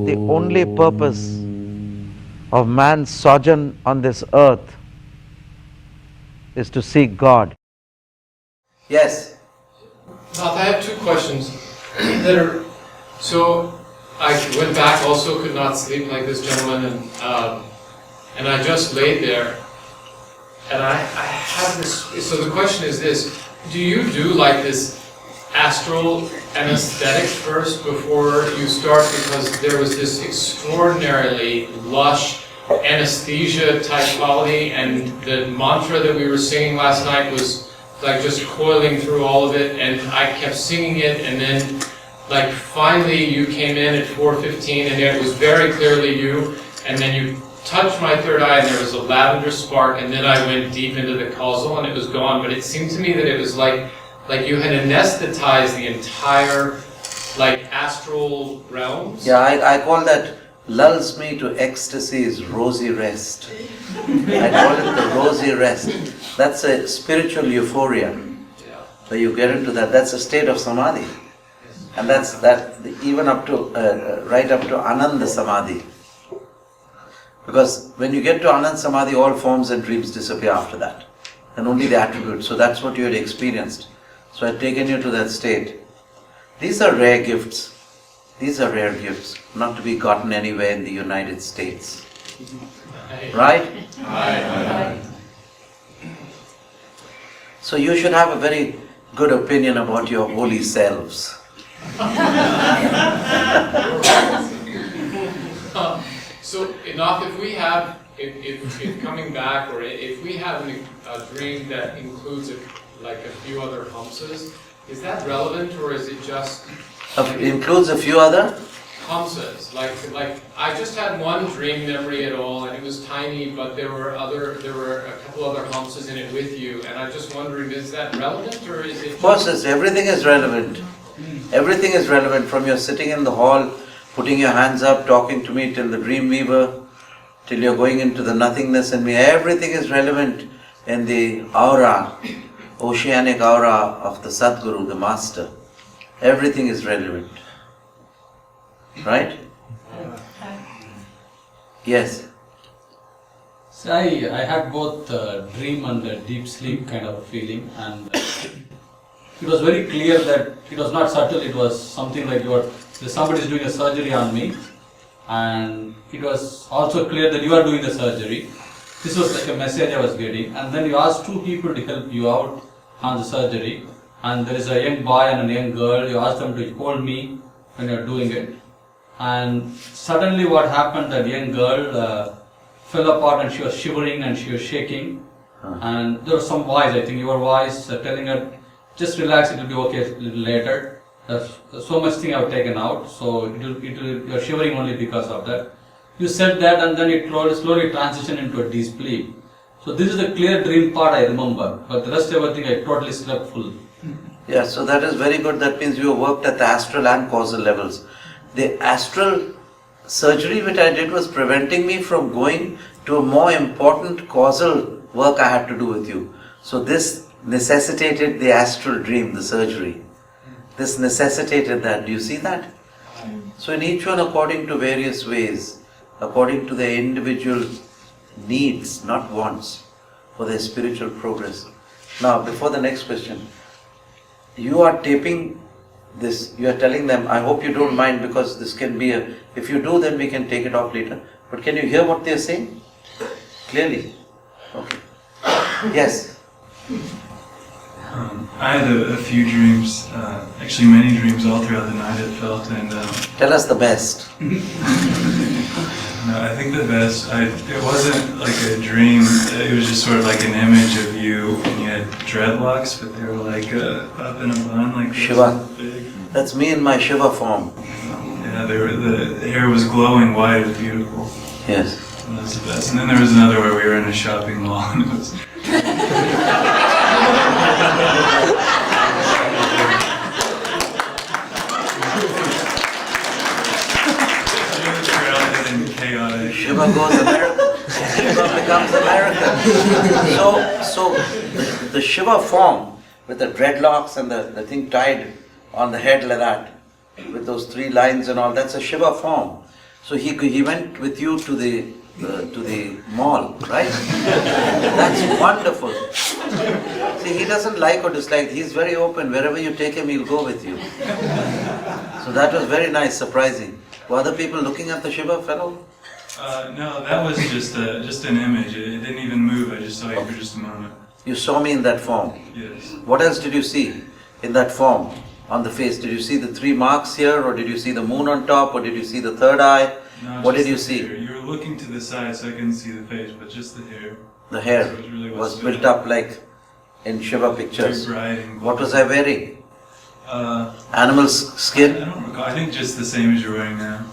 the only purpose of man's sojourn on this earth is to seek God. Yes. Nath, I have two questions that are, so I went back, also could not sleep like this gentleman, and I just laid there, and I have this, so the question is this, do you do like this astral anesthetic first before you start? Because there was this extraordinarily lush anesthesia type quality, and the mantra that we were singing last night was like just coiling through all of it, and I kept singing it, and then like finally you came in at 4:15 and it was very clearly you, and then you touched my third eye and there was a lavender spark, and then I went deep into the causal and it was gone. But it seemed to me that it was like you had anesthetized the entire like astral realms. Yeah, I call that lulls me to ecstasy's rosy rest. I call it the rosy rest. That's a spiritual euphoria. So you get into that. That's a state of samadhi. And that's even up to right up to Ananda Samadhi. Because when you get to Ananda Samadhi, all forms and dreams disappear after that, and only the attributes. So that's what you had experienced. So I've taken you to that state. These are rare gifts. These are rare gifts, not to be gotten anywhere in the United States. Right? Right. So you should have a very good opinion about your holy selves. So enough, if we have, if coming back, or if we have a dream that includes like a few other hamsas, is that relevant, or is it just... Includes a few other? Hamsas, like I just had one dream memory at all, and it was tiny, but there were a couple other hamsas in it with you, and I'm just wondering, is that relevant, or is it... Of course, everything is relevant. Everything is relevant, from your sitting in the hall, putting your hands up, talking to me, till the Dreamweaver, till you're going into the nothingness in me. Everything is relevant in the aura, oceanic aura of the Sadguru, the Master. Everything is relevant. Right? Yes. So I had both dream and deep sleep kind of feeling, and it was very clear that it was not subtle, it was something like somebody is doing a surgery on me, and it was also clear that you are doing the surgery. This was like a message I was getting, and then you asked two people to help you out on the surgery, and there is a young boy and a young girl. You asked them to hold me when you are doing it, and suddenly what happened, that young girl fell apart and she was shivering and she was shaking, and there was some voice, I think your voice, telling her, just relax, it will be okay a little later. So much thing I have taken out, so you are shivering only because of that. You said that, and then it slowly transitioned into a deep sleep. So this is the clear dream part I remember, but the rest everything I totally slept full. Yeah, so that is very good. That means you worked at the astral and causal levels. The astral surgery which I did was preventing me from going to a more important causal work I had to do with you. So this necessitated the astral dream, the surgery. This necessitated that. Do you see that? So in each one, according to various ways, according to their individual needs, not wants, for their spiritual progress. Now, before the next question, you are taping this, you are telling them, I hope you don't mind, because this can be if you do, then we can take it off later. But can you hear what they are saying? Clearly? Okay. Yes? I had a few dreams, actually many dreams all throughout the night, it felt, and... Tell us the best. No, I think the best, it wasn't like a dream, it was just sort of like an image of you, and you had dreadlocks, but they were like up in a bun, like Shiva. big. That's me in my Shiva form. Yeah, the hair was glowing white, it was beautiful. Yes. And that was the best. And then there was another where we were in a shopping mall, and it was... Shiva goes American. Shiva becomes American. So the Shiva form, with the dreadlocks and the thing tied on the head like that, with those three lines and all, that's a Shiva form. So he went with you to the mall, right? That's wonderful. See, he doesn't like or dislike. He's very open. Wherever you take him, he'll go with you. So that was very nice, surprising. Were other people looking at the Shiva fellow? No, that was just an image. It didn't even move. I just saw you for just a moment. You saw me in that form. Yes. What else did you see in that form on the face? Did you see the 3 marks here, or did you see the moon on top, or did you see the third eye? No, What just did you the see? hair. You were looking to the side, so I couldn't see the face, but just the hair. The hair That was really what was stood built out. up like in Shiva pictures. Very bright and What was I wearing? I Animal skin? don't recall. I think just the same as you're wearing now.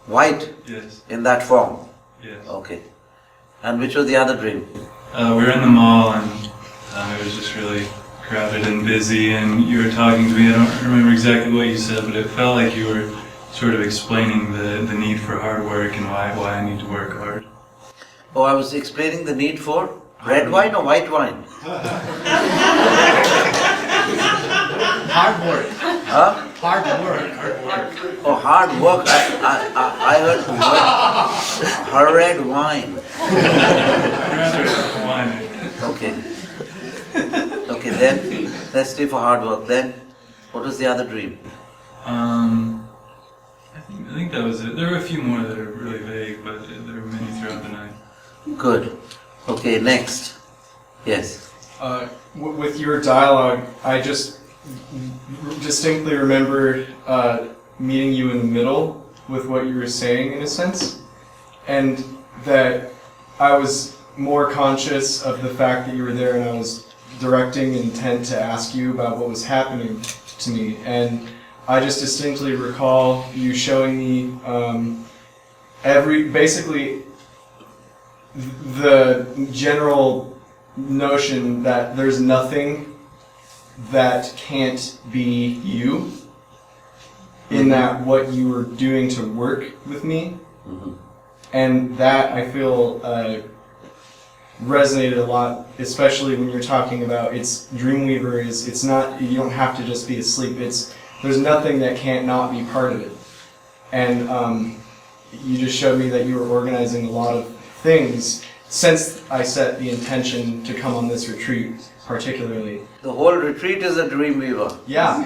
White Yes. in that form? Yes. Okay. And which was the other dream? We were in the mall and it was just really crowded and busy, and you were talking to me. I don't remember exactly what you said, but it felt like you were sort of explaining the need for hard work and why I need to work hard. Oh, I was explaining the need for red wine or white wine? Hard work. Huh? Hard work. Oh, hard work. I heard the word red wine. Rather wine. Okay. Okay, then let's stay for hard work. Then, what was the other dream? I think that was it. There were a few more that are really vague, but there were many throughout the night. Good. Okay, next. Yes. With your dialogue, I just distinctly remember meeting you in the middle with what you were saying, in a sense, and that I was more conscious of the fact that you were there, and I was directing intent to ask you about what was happening to me. And I just distinctly recall you showing me basically the general notion that there's nothing that can't be you, in that what you were doing to work with me. Mm-hmm. And that, I feel, resonated a lot, especially when you're talking about Dreamweaver it's not, you don't have to just be asleep, there's nothing that can't not be part of it. And you just showed me that you were organizing a lot of things since I set the intention to come on this retreat, particularly. The whole retreat is a Dreamweaver. Yeah.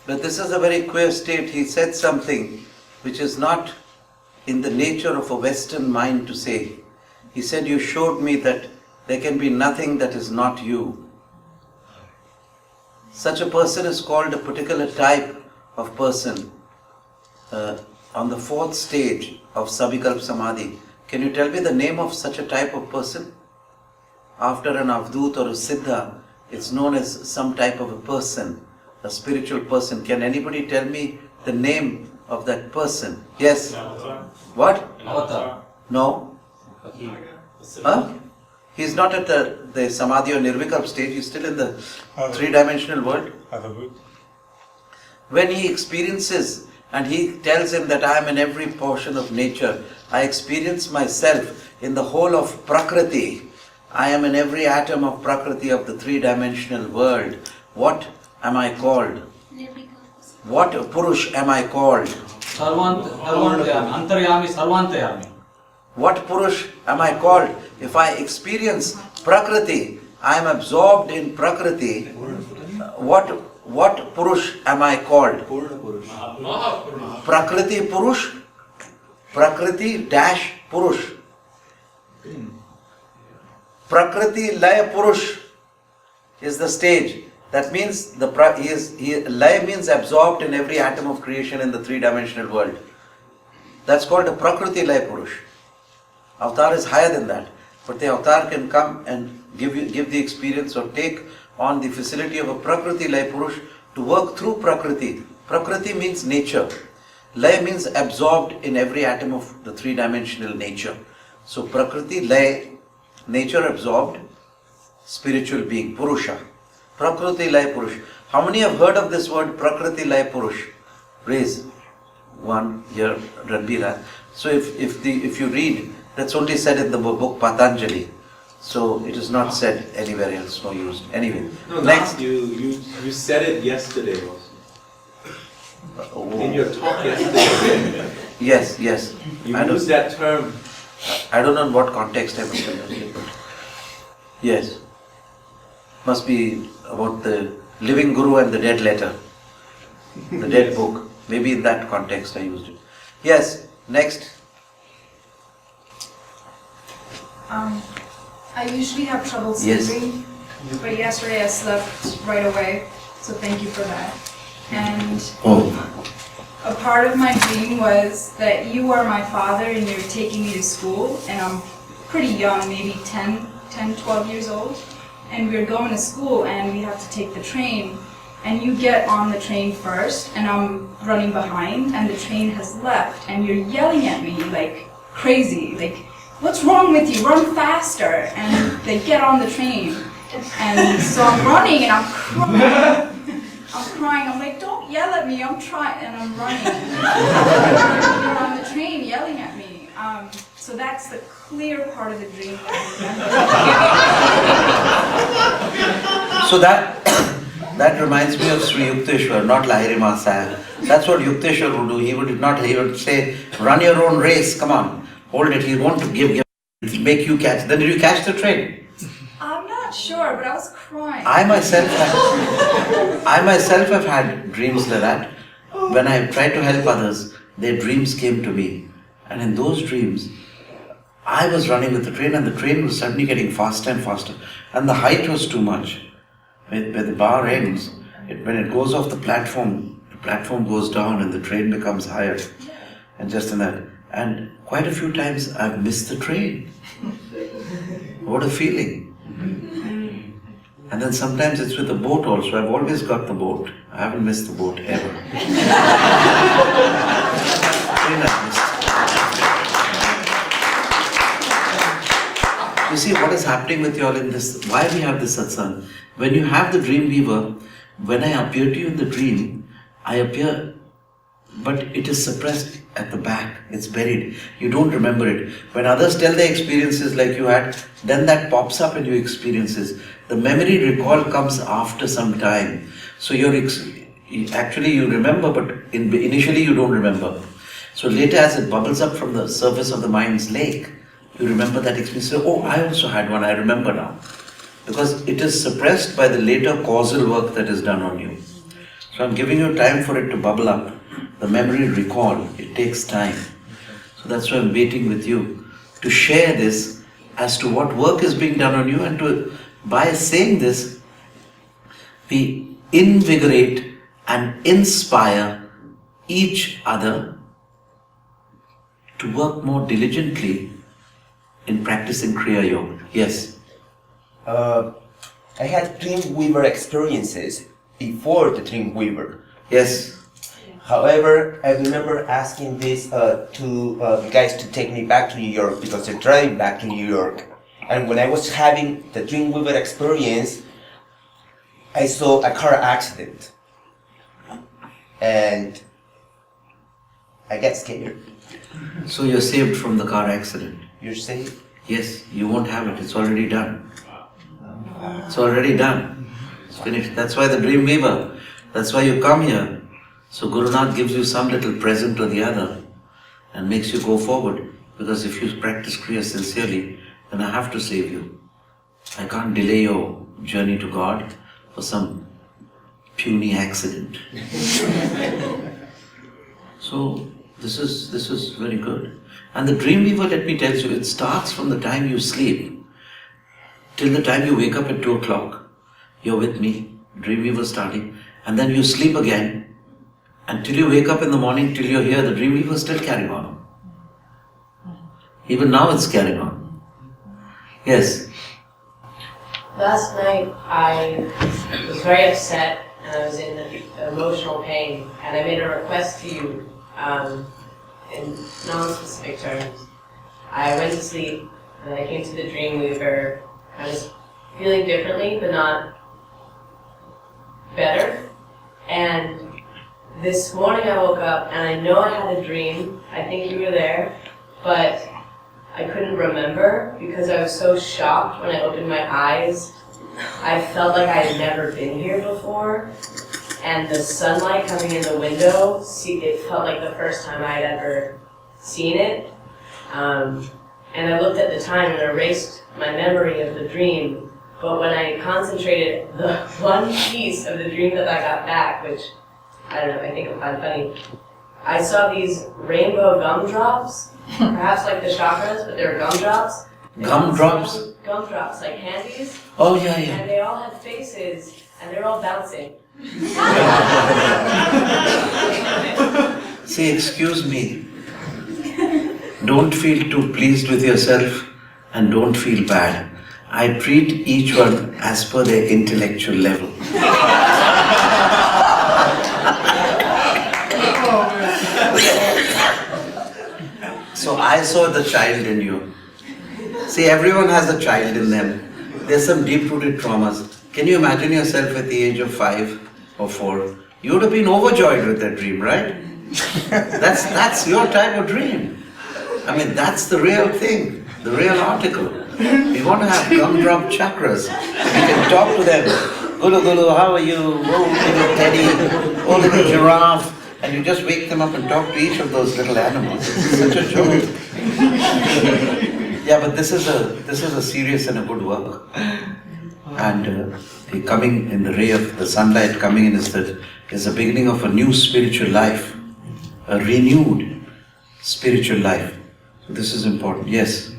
But this is a very queer state. He said something which is not in the nature of a Western mind to say. He said, you showed me that there can be nothing that is not you. Such a person is called a particular type of person on the 4th stage of Sabikalp Samadhi. Can you tell me the name of such a type of person? After an Avdut or a Siddha, it's known as some type of a person, a spiritual person. Can anybody tell me the name of that person? Yes? What? Avatar. No? Huh? He's not at the Samadhi or Nirvikalp stage, he's still in the 3-dimensional world. When he experiences and he tells him that I am in every portion of nature, I experience myself in the whole of Prakriti, I am in every atom of Prakriti of the 3-dimensional world. What am I called? What Purush am I called? Antaryami Sarvantayami. What Purush am I called? If I experience Prakriti, I am absorbed in Prakriti. What Purush am I called? Mahapurush. Prakriti Purush? Prakriti dash Purush. Prakriti Laya Purush is the stage. That means Laya means absorbed in every atom of creation in the 3-dimensional world. That's called a Prakriti Laya Purush. Avatar is higher than that. But the avatar can come and give the experience or take on the facility of a Prakriti Laya Purush to work through Prakriti. Prakriti means nature. Laya means absorbed in every atom of the 3-dimensional nature. So Prakriti, Laya, nature absorbed, spiritual being, Purusha. Prakriti Laya Purush. How many have heard of this word Prakriti Laya Purush? Raise one here, Ranbira. So if you read, that's only said in the book Patanjali. So it is not said anywhere else, no use. Anyway, No, next. not you said it yesterday also. In your talk yesterday. Yes. You I don't- used that term. I don't know in what context I must have used it, but yes. Must be about the living guru and the dead letter. The dead book. Maybe in that context I used it. Yes, next. I usually have trouble Yes. sleeping, but yesterday I slept right away, so thank you for that. And a part of my dream was that you are my father and you're taking me to school, and I'm pretty young, maybe 10, 12 years old, and we're going to school and we have to take the train, and you get on the train first and I'm running behind and the train has left and you're yelling at me like crazy, like, what's wrong with you? Run faster! And they get on the train. And so I'm running and I'm crying. I'm like, don't yell at me, I'm trying, and I'm running. You're on the train yelling at me. So that's the clear part of the dream that I remember. So that reminds me of Sri Yukteswar, not Lahiri Mahasaya. That's what Yukteswar would do. He would say, run your own race, come on, hold it. He won't give, make you catch. Then did you catch the train? I'm not sure, but I was crying. I myself have had dreams like that. When I tried to help others, their dreams came to me. And in those dreams, I was running with the train and the train was suddenly getting faster and faster. And the height was too much. Where the bar ends, when it goes off the platform goes down and the train becomes higher. And just in that. And quite a few times I've missed the train. What a feeling. And then sometimes it's with the boat also. I've always got the boat. I haven't missed the boat ever. You see what is happening with you all in this, why we have this satsang. When you have the Dreamweaver, when I appear to you in the dream, I appear, but it is suppressed at the back, it's buried. You don't remember it. When others tell their experiences like you had, then that pops up in your experiences. The memory recall comes after some time. So actually you remember, but initially you don't remember. So later as it bubbles up from the surface of the mind's lake, you remember that experience. So, oh, I also had one, I remember now. Because it is suppressed by the later causal work that is done on you. So I'm giving you time for it to bubble up. The memory recall, it takes time. So that's why I'm waiting with you to share this as to what work is being done on you, and to, by saying this, we invigorate and inspire each other to work more diligently in practicing Kriya Yoga. Yes? I had Dreamweaver experiences before the Dreamweaver. Yes. However, I remember asking this to you guys to take me back to New York because they're driving back to New York. And when I was having the Dreamweaver experience, I saw a car accident. And I get scared. So you're saved from the car accident. You're saying? Yes, you won't have it. It's already done. It's already done. It's finished. That's why the Dreamweaver. That's why you come here. So Gurunath gives you some little present or the other and makes you go forward. Because if you practice Kriya sincerely, then I have to save you. I can't delay your journey to God for some puny accident. So this is very good. And the Dreamweaver, let me tell you, it starts from the time you sleep till the time you wake up at 2 o'clock. You're with me, Dreamweaver starting, and then you sleep again. Until you wake up in the morning, till you're here, the Dreamweaver is still carrying on. Even now it's carrying on. Yes? Last night I was very upset and I was in emotional pain, and I made a request to you in non-specific terms. I went to sleep and I came to the Dreamweaver. I was feeling differently but not better, and this morning I woke up and I know I had a dream. I think you were there, but I couldn't remember because I was so shocked when I opened my eyes. I felt like I had never been here before, and the sunlight coming in the window, it felt like the first time I had ever seen it. And I looked at the time and erased my memory of the dream, but when I concentrated the one piece of the dream that I got back, which, I don't know, I think I find funny, I saw these rainbow gumdrops, perhaps like the chakras, but they were gumdrops. Gumdrops? Gumdrops, like candies. Oh, yeah, yeah. And they all had faces, and they're all bouncing. See, excuse me. Don't feel too pleased with yourself and don't feel bad. I treat each one as per their intellectual level. So I saw the child in you. See, everyone has a child in them. There's some deep-rooted traumas. Can you imagine yourself at the age of 5 or 4? You would have been overjoyed with that dream, right? That's your type of dream. I mean, that's the real thing, the real article. We want to have gumdrop chakras. You can talk to them. Gulu Gulu, how are you? Oh, little teddy. Oh, little giraffe. And you just wake them up and talk to each of those little animals. It's such a joke. Yeah, but this is a serious and a good work. And the coming in the ray of the sunlight coming in is the beginning of a new spiritual life, a renewed spiritual life. So this is important. Yes.